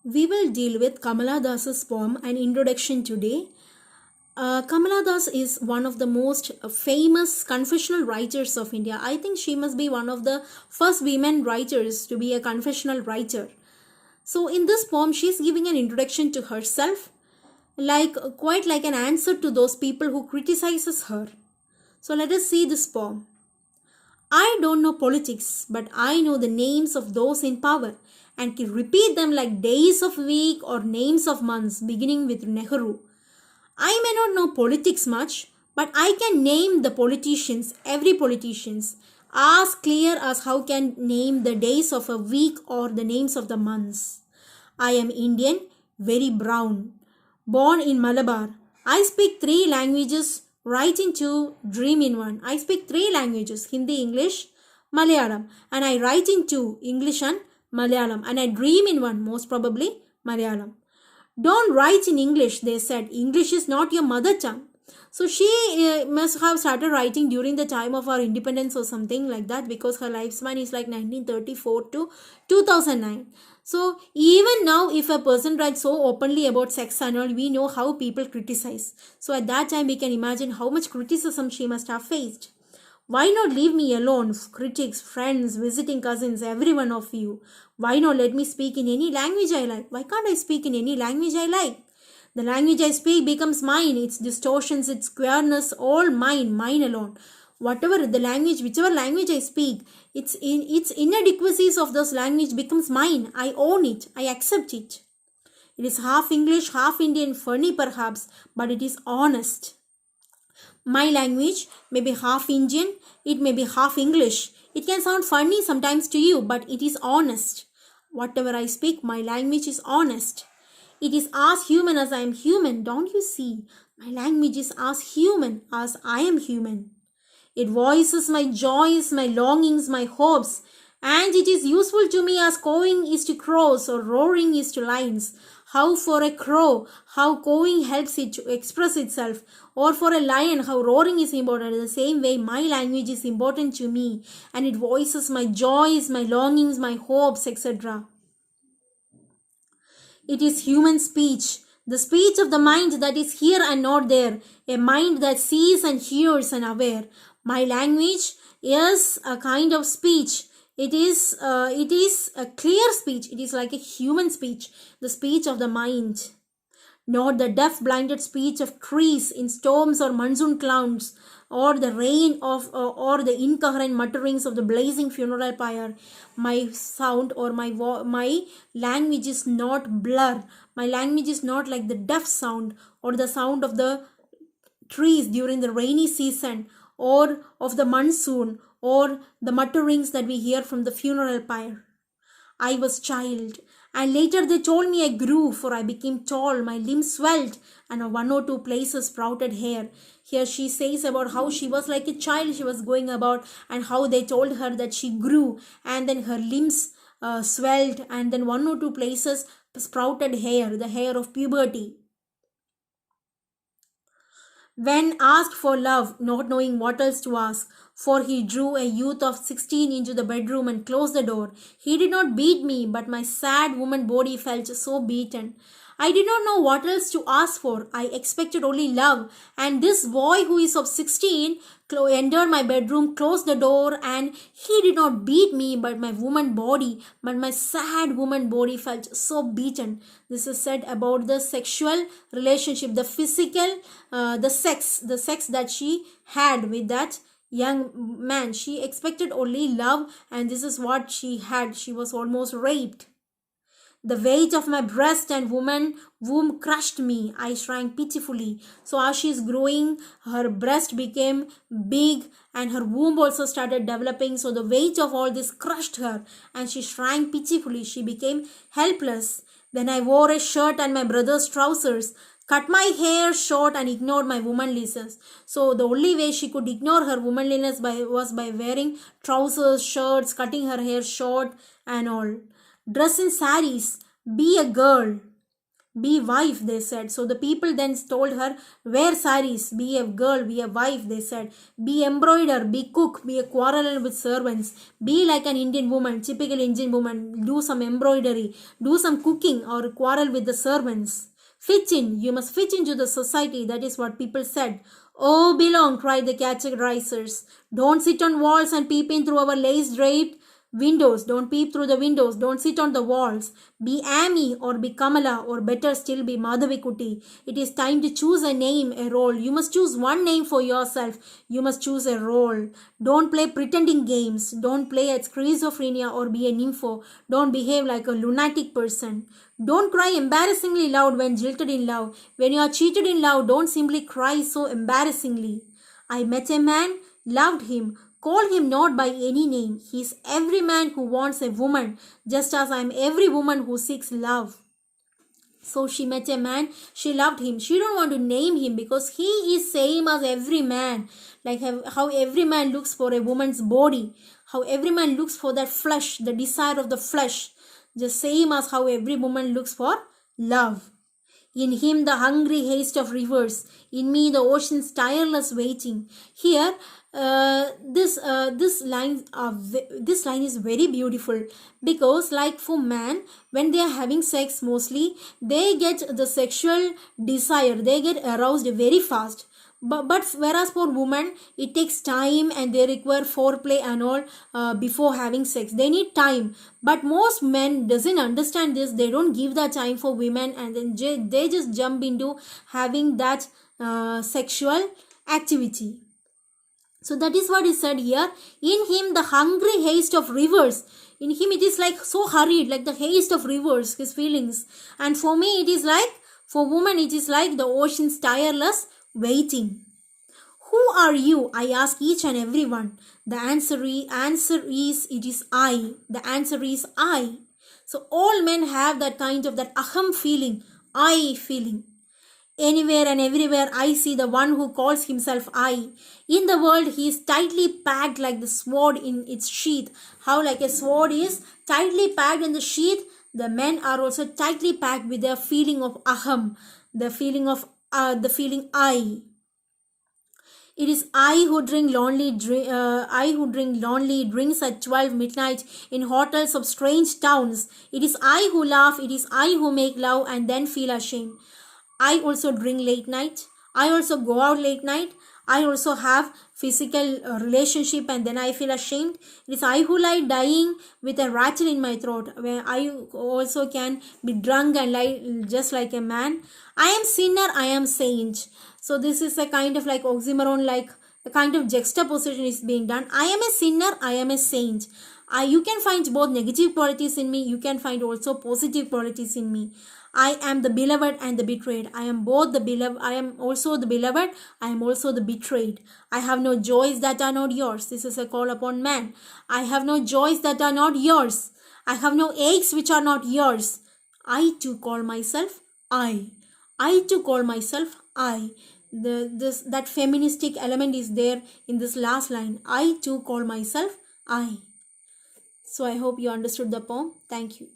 We will deal with Kamala Das's poem and introduction today. Kamala Das is one of the most famous confessional writers of India. I think she must be one of the first women writers to be a confessional writer. So, in this poem, she is giving an introduction to herself, like quite like an answer to those people who criticizes her. So, let us see this poem. I don't know politics, but I know the names of those in power and can repeat them like days of week or names of months, beginning with Nehru. I may not know politics much, but I can name the politicians, every politicians, as clear as how can name the days of a week or the names of the months. I am Indian, very brown, born in Malabar. I speak three languages, write in two, dream in one. I speak three languages, Hindi, English, Malayalam, and I write in two, English and Malayalam, and I dream in one, most probably Malayalam. Don't write in English, they said. English is not your mother tongue. So she must have started writing during the time of our independence or something like that, because her lifespan is like 1934 to 2009. So even now, if a person writes so openly about sex and all, we know how people criticize. So at that time, we can imagine how much criticism she must have faced. Why not leave me alone, critics, friends, visiting cousins, every one of you? Why not let me speak in any language I like? Why can't I speak in any language I like? The language I speak becomes mine, its distortions, its queerness, all mine, mine alone. Whatever the language, whichever language I speak, its inadequacies of this language becomes mine. I own it, I accept it. It is half English, half Indian, funny perhaps, but it is honest. My language may be half Indian, it may be half English. It can sound funny sometimes to you, but it is honest. Whatever I speak, my language is honest. It is as human as I am human, don't you see? My language is as human as I am human. It voices my joys, my longings, my hopes, and it is useful to me as cawing is to crows or roaring is to lions. How for a crow, how cawing helps it to express itself, or for a lion, how roaring is important. In the same way, my language is important to me, and it voices my joys, my longings, my hopes, etc. It is human speech, the speech of the mind that is here and not there, a mind that sees and hears and aware. My language is a kind of speech. It is a clear speech. It is like a human speech, the speech of the mind, not the deaf blinded speech of trees in storms or monsoon clouds, or the rain of or the incoherent mutterings of the blazing funeral pyre. My sound or my language is not blur. My language is not like the deaf sound or the sound of the trees during the rainy season, or of the monsoon, or the mutterings that we hear from the funeral pyre. I was child, and later they told me I grew, for I became tall, my limbs swelled, and on one or two places sprouted hair. Here she says about how she was like a child, she was going about, and how they told her that she grew, and then her limbs swelled, and then one or two places sprouted hair, the hair of puberty. When asked for love, not knowing what else to ask, for he drew a youth of 16 into the bedroom and closed the door. He did not beat me, but my sad woman body felt so beaten. I did not know what else to ask for. I expected only love, and this boy who is of 16 entered my bedroom, closed the door, and he did not beat me, but my woman body, but my sad woman body felt so beaten. This is said about the sexual relationship, the physical, the sex that she had with that young man. She expected only love, and this is what she had. She was almost raped. The weight of my breast and womb crushed me. I shrank pitifully. So as she is growing, her breast became big and her womb also started developing. So the weight of all this crushed her and she shrank pitifully. She became helpless. Then I wore a shirt and my brother's trousers, cut my hair short and ignored my womanliness. So the only way she could ignore her womanliness was by wearing trousers, shirts, cutting her hair short and all. Dress in saris, be a girl. Be wife, they said. So the people then told her, wear saris, be a girl, be a wife, they said. Be embroider, be cook, be a quarrel with servants. Be like an Indian woman, typical Indian woman. Do some embroidery, do some cooking or quarrel with the servants. Fit in, you must fit into the society, that is what people said. Oh, belong, cried the categorizers. Don't sit on walls and peep in through our lace draped windows. Don't peep through the windows. Don't sit on the walls. Be Amy or be Kamala, or better still be Madhavikutty. It is time to choose a name, a role. You must choose one name for yourself. You must choose a role. Don't play pretending games. Don't play at schizophrenia or be a nympho. Don't behave like a lunatic person. Don't cry embarrassingly loud when jilted in love. When you are cheated in love, don't simply cry so embarrassingly. I met a man, loved him. Call him not by any name. He is every man who wants a woman, just as I am every woman who seeks love. So she met a man, she loved him. She don't want to name him because he is same as every man. Like how every man looks for a woman's body. How every man looks for that flesh, the desire of the flesh. Just same as how every woman looks for love. In him the hungry haste of rivers, in me the ocean's tireless waiting. Here, this line is very beautiful, because like for man, when they are having sex, mostly they get the sexual desire, they get aroused very fast. But whereas for women it takes time and they require foreplay and all before having sex. They need time, but most men doesn't understand this. They don't give that time for women, and then they just jump into having that sexual activity. So that is what is said here. In him the hungry haste of rivers. In him it is like so hurried, like the haste of rivers, his feelings. And for me it is like, for women it is like the ocean's tireless waiting. Who are you? I ask each and every one. The answer is it is I. The answer is I. So all men have that kind of that aham feeling, I feeling. Anywhere and everywhere I see the one who calls himself I. In the world he is tightly packed like the sword in its sheath. How like a sword is tightly packed in the sheath, the men are also tightly packed with their feeling of aham, the feeling of the feeling I. It is I who drink lonely drinks at 12 midnight in hotels of strange towns. It is I who laugh. It is I who make love and then feel ashamed. I also drink late night. I also go out late night. I also have physical relationship and then I feel ashamed. It is I who lie dying with a rattle in my throat, where I also can be drunk and lie just like a man. I am sinner, I am saint. So this is a kind of like oxymoron, like a kind of juxtaposition is being done. I am a sinner, I am a saint. You can find both negative qualities in me. You can find also positive qualities in me. I am the beloved and the betrayed. I am both the beloved. I am also the beloved. I am also the betrayed. I have no joys that are not yours. This is a call upon man. I have no joys that are not yours. I have no aches which are not yours. I too call myself I. I too call myself I. That feministic element is there in this last line. I too call myself I. So I hope you understood the poem. Thank you.